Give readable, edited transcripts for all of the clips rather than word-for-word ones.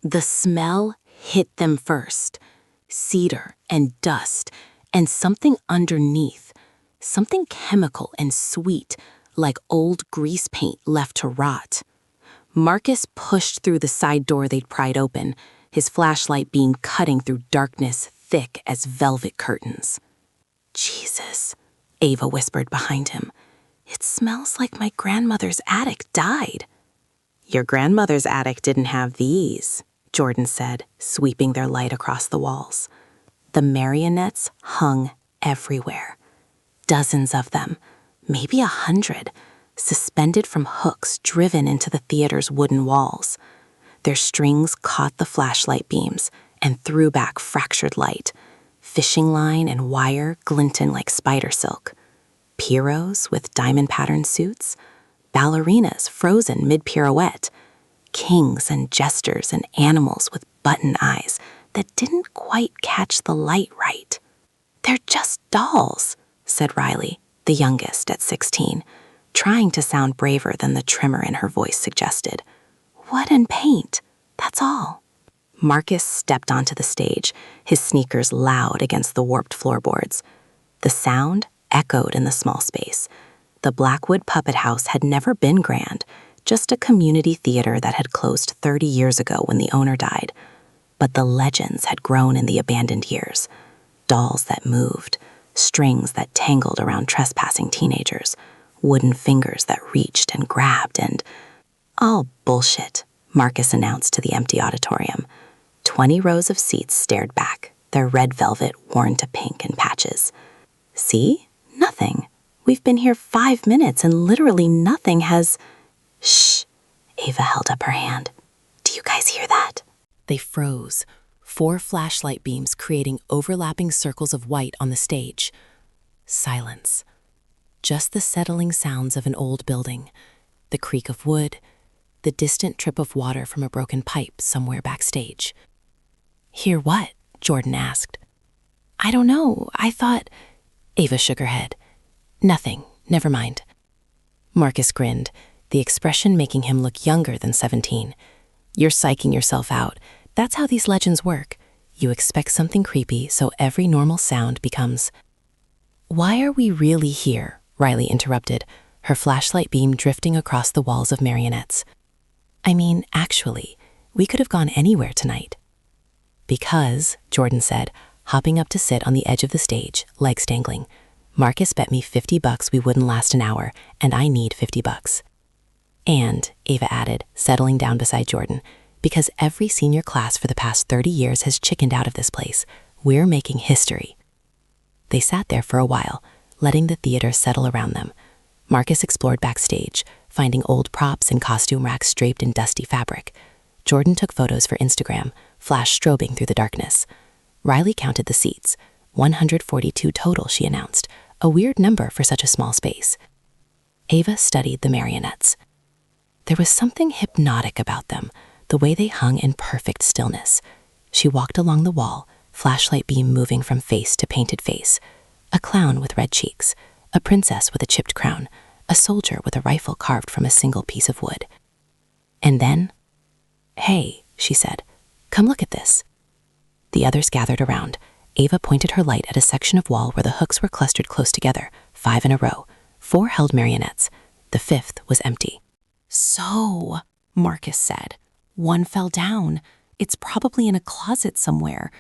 The smell hit them first. Cedar and dust and something underneath. Something chemical and sweet, like old grease paint left to rot. Marcus pushed through the side door they'd pried open, his flashlight beam cutting through darkness thick as velvet curtains. "Jesus," Ava whispered behind him. "It smells like my grandmother's attic died." "Your grandmother's attic didn't have these," Jordan said, sweeping their light across the walls. The marionettes hung everywhere. Dozens of them, maybe 100, suspended from hooks driven into the theater's wooden walls. Their strings caught the flashlight beams and threw back fractured light. Fishing line and wire glinting like spider silk. Pierrots with diamond-patterned suits. Ballerinas frozen mid-pirouette. Kings and jesters and animals with button eyes that didn't quite catch the light right. "They're just dolls," said Riley, the youngest at 16, trying to sound braver than the tremor in her voice suggested. "Wood and paint, that's all." Marcus stepped onto the stage, his sneakers loud against the warped floorboards. The sound echoed in the small space. The Blackwood Puppet House had never been grand, just a community theater that had closed 30 years ago when the owner died. But the legends had grown in the abandoned years. Dolls that moved, strings that tangled around trespassing teenagers, wooden fingers that reached and grabbed and... "All bullshit," Marcus announced to the empty auditorium. 20 rows of seats stared back, their red velvet worn to pink in patches. "See? Nothing. We've been here 5 minutes and literally nothing has..." "Shh," Ava held up her hand. "Do you guys hear that?" They froze, 4 flashlight beams creating overlapping circles of white on the stage. Silence. Just the settling sounds of an old building, the creak of wood, the distant drip of water from a broken pipe somewhere backstage. "Hear what?" Jordan asked. "I don't know. I thought..." Ava shook her head. "Nothing. Never mind." Marcus grinned, the expression making him look younger than 17. "You're psyching yourself out. That's how these legends work. You expect something creepy, so every normal sound becomes..." "Why are we really here?" Riley interrupted, her flashlight beam drifting across the walls of marionettes. "I mean, actually, we could have gone anywhere tonight." "Because," Jordan said, hopping up to sit on the edge of the stage, legs dangling, "Marcus bet me $50 we wouldn't last an hour, and I need $50. And," Ava added, settling down beside Jordan, "because every senior class for the past 30 years has chickened out of this place. We're making history." They sat there for a while, letting the theater settle around them. Marcus explored backstage, finding old props and costume racks draped in dusty fabric. Jordan took photos for Instagram, flash strobing through the darkness. Riley counted the seats. 142 total, she announced, a weird number for such a small space. Ava studied the marionettes. There was something hypnotic about them, the way they hung in perfect stillness. She walked along the wall, flashlight beam moving from face to painted face. A clown with red cheeks, a princess with a chipped crown, a soldier with a rifle carved from a single piece of wood. And then, "Hey," she said, "come look at this." The others gathered around. Ava pointed her light at a section of wall where the hooks were clustered close together, 5 in a row. 4 held marionettes. The 5th was empty. "So," Marcus said, "one fell down. It's probably in a closet somewhere."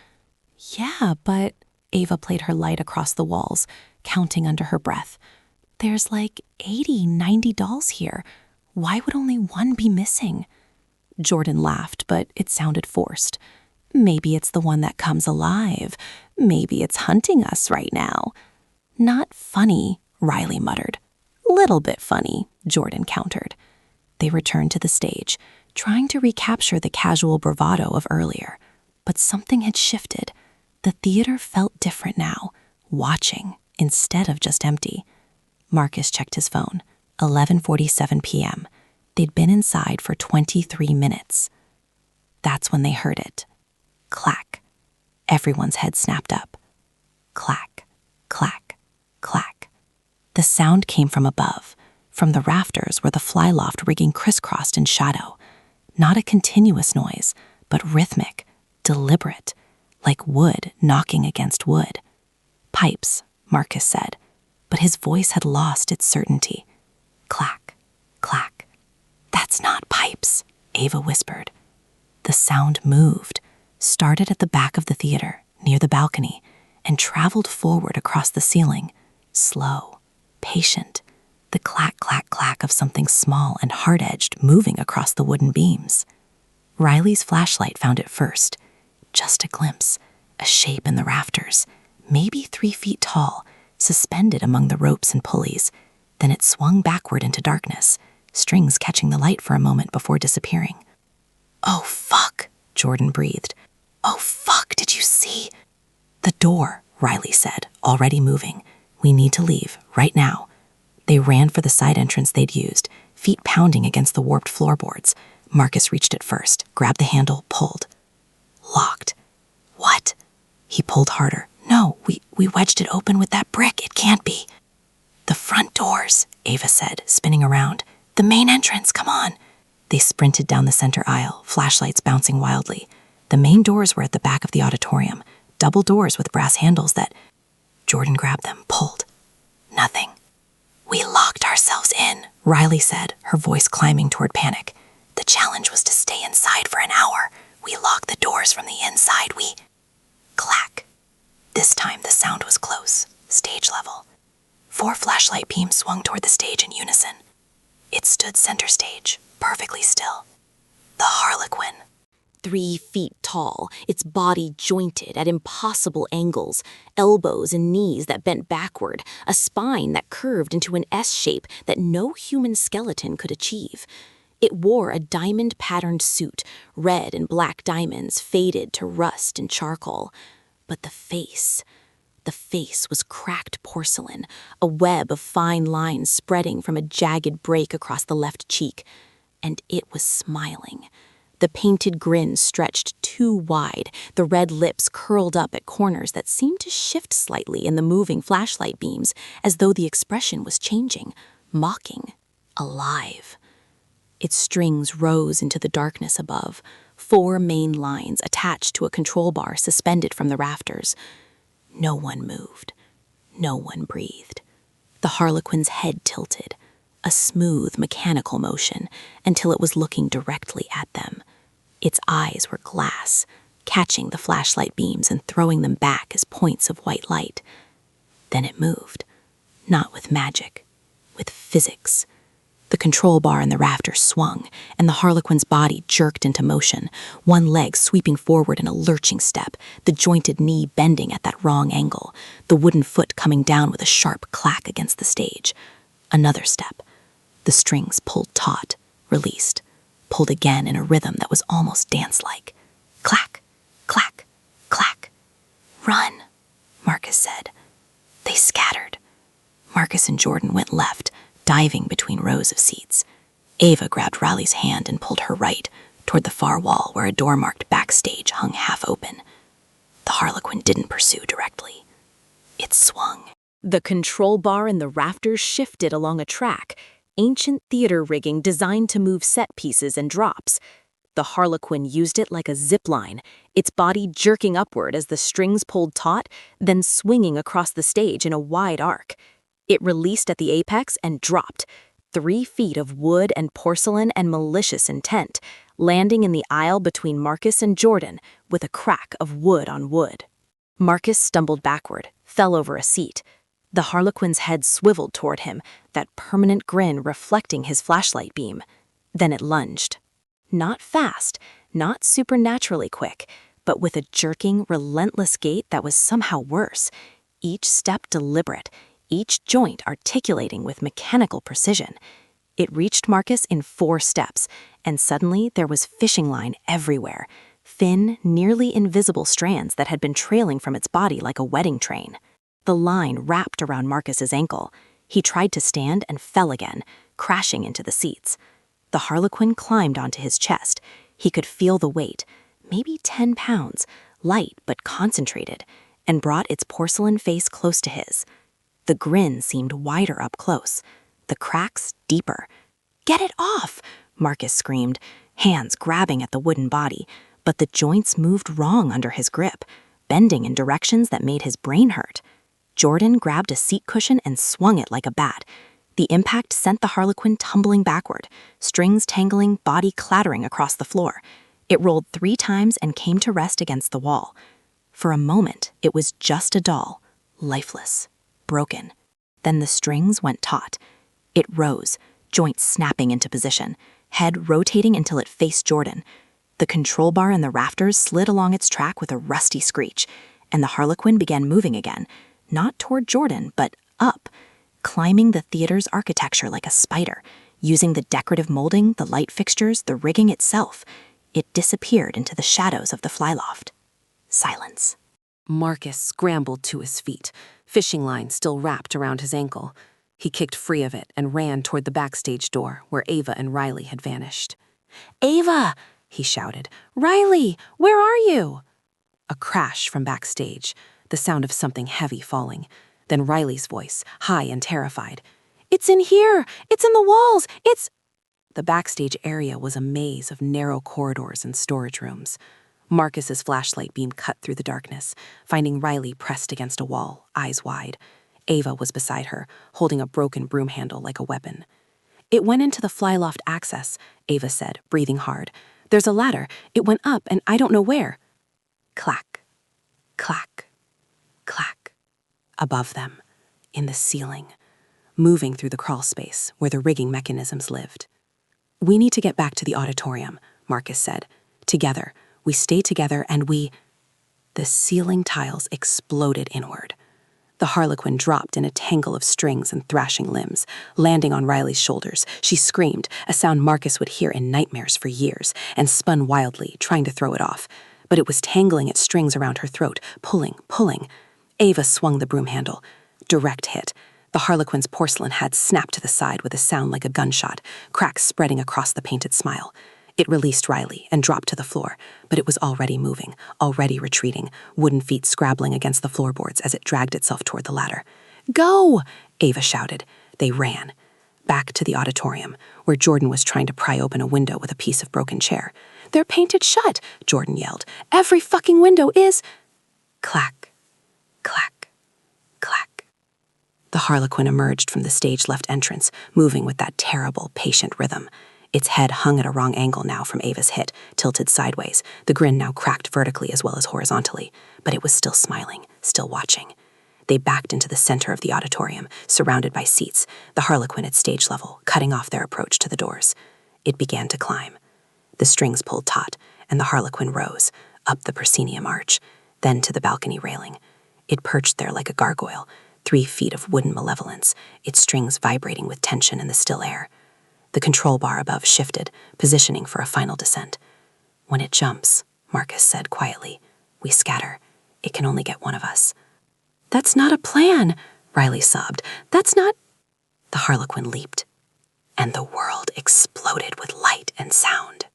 "Yeah, but..." Ava played her light across the walls, counting under her breath. "There's like 80, 90 dolls here. Why would only one be missing?" Jordan laughed, but it sounded forced. "Maybe it's the one that comes alive. Maybe it's hunting us right now." "Not funny," Riley muttered. "Little bit funny," Jordan countered. They returned to the stage, trying to recapture the casual bravado of earlier. But something had shifted. The theater felt different now, watching instead of just empty. Marcus checked his phone. 11:47 p.m. They'd been inside for 23 minutes. That's when they heard it. Clack. Everyone's head snapped up. Clack, clack, clack. The sound came from above, from the rafters where the flyloft rigging crisscrossed in shadow. Not a continuous noise, but rhythmic, deliberate, like wood knocking against wood. Pipes, Marcus said, but his voice had lost its certainty. Clack, clack. That's not pipes, Ava whispered. The sound moved, started at the back of the theater, near the balcony, and traveled forward across the ceiling, slow, patient, the clack, clack, clack of something small and hard-edged moving across the wooden beams. Riley's flashlight found it first, just a glimpse, a shape in the rafters, maybe 3 feet tall, suspended among the ropes and pulleys. Then it swung backward into darkness, strings catching the light for a moment before disappearing. "Oh, fuck," Jordan breathed. "Oh, fuck, did you see?" "The door," Riley said, already moving. "We need to leave, right now." They ran for the side entrance they'd used, feet pounding against the warped floorboards. Marcus reached it first, grabbed the handle, pulled. Locked. "What?" He pulled harder. "No, we wedged it open with that brick. It can't be." "The front doors," Ava said, spinning around. "The main entrance, come on." They sprinted down the center aisle, flashlights bouncing wildly. The main doors were at the back of the auditorium, double doors with brass handles that... Jordan grabbed them, pulled. Nothing. "We locked ourselves in," Riley said, her voice climbing toward panic. "The challenge was to stay inside for an hour. We locked the doors from the inside. We..." Clack. This time the sound was close, stage level. 4 flashlight beams swung toward the stage in unison. It stood center stage, perfectly still. The Harlequin. 3 feet tall, its body jointed at impossible angles, elbows and knees that bent backward, a spine that curved into an S shape that no human skeleton could achieve. It wore a diamond-patterned suit, red and black diamonds faded to rust and charcoal. But the face was cracked porcelain, a web of fine lines spreading from a jagged break across the left cheek. And it was smiling. The painted grin stretched too wide, the red lips curled up at corners that seemed to shift slightly in the moving flashlight beams, as though the expression was changing, mocking, alive. Its strings rose into the darkness above, 4 main lines attached to a control bar suspended from the rafters. No one moved. No one breathed. The Harlequin's head tilted, a smooth, mechanical motion, until it was looking directly at them. Its eyes were glass, catching the flashlight beams and throwing them back as points of white light. Then it moved, not with magic, with physics. The control bar in the rafters swung, and the Harlequin's body jerked into motion, one leg sweeping forward in a lurching step, the jointed knee bending at that wrong angle, the wooden foot coming down with a sharp clack against the stage. Another step. The strings pulled taut, released, pulled again in a rhythm that was almost dance-like. Clack, clack, clack. "Run," Marcus said. They scattered. Marcus and Jordan went left, diving between rows of seats. Ava grabbed Riley's hand and pulled her right, toward the far wall where a door marked backstage hung half open. The Harlequin didn't pursue directly. It swung. The control bar in the rafters shifted along a track, ancient theater rigging designed to move set pieces and drops. The Harlequin used it like a zip line, its body jerking upward as the strings pulled taut, then swinging across the stage in a wide arc. It released at the apex and dropped, 3 feet of wood and porcelain and malicious intent, landing in the aisle between Marcus and Jordan with a crack of wood on wood. Marcus stumbled backward, fell over a seat. The Harlequin's head swiveled toward him, that permanent grin reflecting his flashlight beam. Then it lunged. Not fast, not supernaturally quick, but with a jerking, relentless gait that was somehow worse, each step deliberate, each joint articulating with mechanical precision. It reached Marcus in 4 steps, and suddenly there was fishing line everywhere, thin, nearly invisible strands that had been trailing from its body like a wedding train. The line wrapped around Marcus's ankle. He tried to stand and fell again, crashing into the seats. The Harlequin climbed onto his chest. He could feel the weight, maybe 10 pounds, light but concentrated, and brought its porcelain face close to his. The grin seemed wider up close, the cracks deeper. "Get it off!" Marcus screamed, hands grabbing at the wooden body, but the joints moved wrong under his grip, bending in directions that made his brain hurt. Jordan grabbed a seat cushion and swung it like a bat. The impact sent the Harlequin tumbling backward, strings tangling, body clattering across the floor. It rolled 3 times and came to rest against the wall. For a moment, it was just a doll, lifeless, broken. Then the strings went taut. It rose, joints snapping into position, head rotating until it faced Jordan. The control bar and the rafters slid along its track with a rusty screech, and the Harlequin began moving again, not toward Jordan, but up, climbing the theater's architecture like a spider, using the decorative molding, the light fixtures, the rigging itself. It disappeared into the shadows of the flyloft. Silence. Marcus scrambled to his feet, fishing line still wrapped around his ankle. He kicked free of it and ran toward the backstage door where Ava and Riley had vanished. "Ava!" he shouted. "Riley, where are you?" A crash from backstage, the sound of something heavy falling. Then Riley's voice, high and terrified. "It's in here! It's in the walls! It's—" The backstage area was a maze of narrow corridors and storage rooms. Marcus's flashlight beam cut through the darkness, finding Riley pressed against a wall, eyes wide. Ava was beside her, holding a broken broom handle like a weapon. "It went into the flyloft access," Ava said, breathing hard. "There's a ladder. It went up, and I don't know where." Clack, clack, clack. Above them, in the ceiling, moving through the crawl space where the rigging mechanisms lived. "We need to get back to the auditorium," Marcus said. "Together. We stay together and we—" The ceiling tiles exploded inward. The Harlequin dropped in a tangle of strings and thrashing limbs, landing on Riley's shoulders. She screamed, a sound Marcus would hear in nightmares for years, and spun wildly, trying to throw it off. But it was tangling its strings around her throat, pulling, pulling. Ava swung the broom handle. Direct hit. The Harlequin's porcelain head snapped to the side with a sound like a gunshot, cracks spreading across the painted smile. It released Riley and dropped to the floor, but it was already moving, already retreating, wooden feet scrabbling against the floorboards as it dragged itself toward the ladder. "Go!" Ava shouted. They ran. Back to the auditorium, where Jordan was trying to pry open a window with a piece of broken chair. "They're painted shut!" Jordan yelled. "Every fucking window is—" Clack, clack, clack. The Harlequin emerged from the stage-left entrance, moving with that terrible, patient rhythm. Its head hung at a wrong angle now from Ava's hit, tilted sideways, the grin now cracked vertically as well as horizontally, but it was still smiling, still watching. They backed into the center of the auditorium, surrounded by seats, the Harlequin at stage level, cutting off their approach to the doors. It began to climb. The strings pulled taut, and the Harlequin rose, up the proscenium arch, then to the balcony railing. It perched there like a gargoyle, 3 feet of wooden malevolence, its strings vibrating with tension in the still air. The control bar above shifted, positioning for a final descent. "When it jumps," Marcus said quietly, "we scatter. It can only get one of us." "That's not a plan," Riley sobbed. "That's not—" The Harlequin leaped, and the world exploded with light and sound.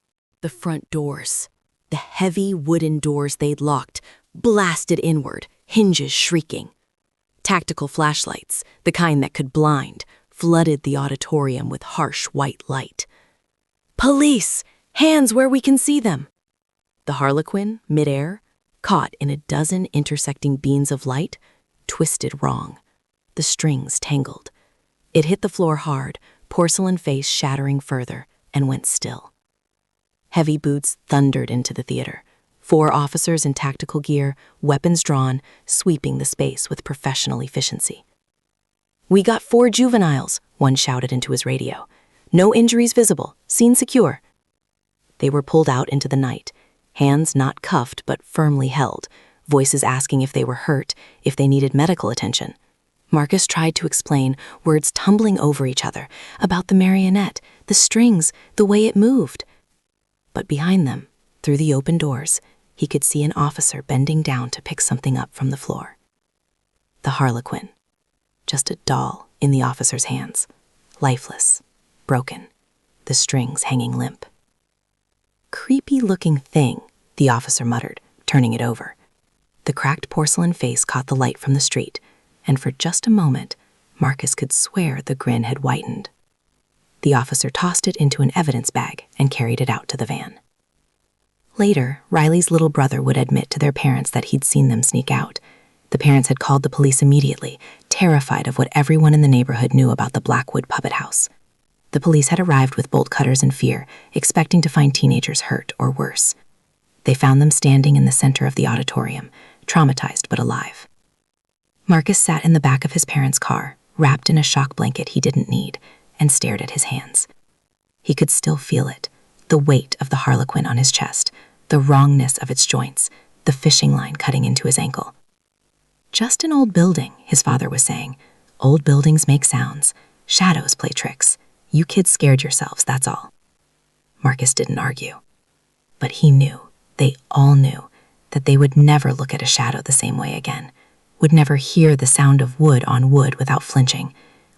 The front doors, the heavy wooden doors they'd locked, blasted inward, hinges shrieking. Tactical flashlights, the kind that could blind, flooded the auditorium with harsh white light. "Police! Hands where we can see them!" The Harlequin, midair, caught in a dozen intersecting beams of light, twisted wrong. The strings tangled. It hit the floor hard, porcelain face shattering further, and went still. Heavy boots thundered into the theater. 4 officers in tactical gear, weapons drawn, sweeping the space with professional efficiency. "We got 4 juveniles," one shouted into his radio. "No injuries visible. Scene secure." They were pulled out into the night, hands not cuffed but firmly held, voices asking if they were hurt, if they needed medical attention. Marcus tried to explain, words tumbling over each other, about the marionette, the strings, the way it moved. But behind them, through the open doors, he could see an officer bending down to pick something up from the floor. The Harlequin. Just a doll in the officer's hands, lifeless, broken, the strings hanging limp. "Creepy-looking thing," the officer muttered, turning it over. The cracked porcelain face caught the light from the street, and for just a moment, Marcus could swear the grin had whitened. The officer tossed it into an evidence bag and carried it out to the van. Later, Riley's little brother would admit to their parents that he'd seen them sneak out. The parents had called the police immediately, terrified of what everyone in the neighborhood knew about the Blackwood Puppet House. The police had arrived with bolt cutters in fear, expecting to find teenagers hurt or worse. They found them standing in the center of the auditorium, traumatized but alive. Marcus sat in the back of his parents' car, wrapped in a shock blanket he didn't need, and stared at his hands. He could still feel it, the weight of the harlequin on his chest, the wrongness of its joints, the fishing line cutting into his ankle. Just an old building, his father was saying. Old buildings make sounds. Shadows play tricks. You kids scared yourselves, that's all. Marcus didn't argue. But he knew, they all knew, that they would never look at a shadow the same way again, would never hear the sound of wood on wood without flinching,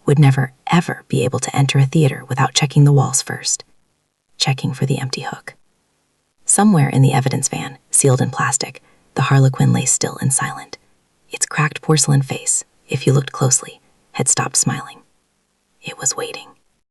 would never, ever be able to enter a theater without checking the walls first, checking for the empty hook. Somewhere in the evidence van, sealed in plastic, the harlequin lay still and silent. Its cracked porcelain face, if you looked closely, had stopped smiling. It was waiting.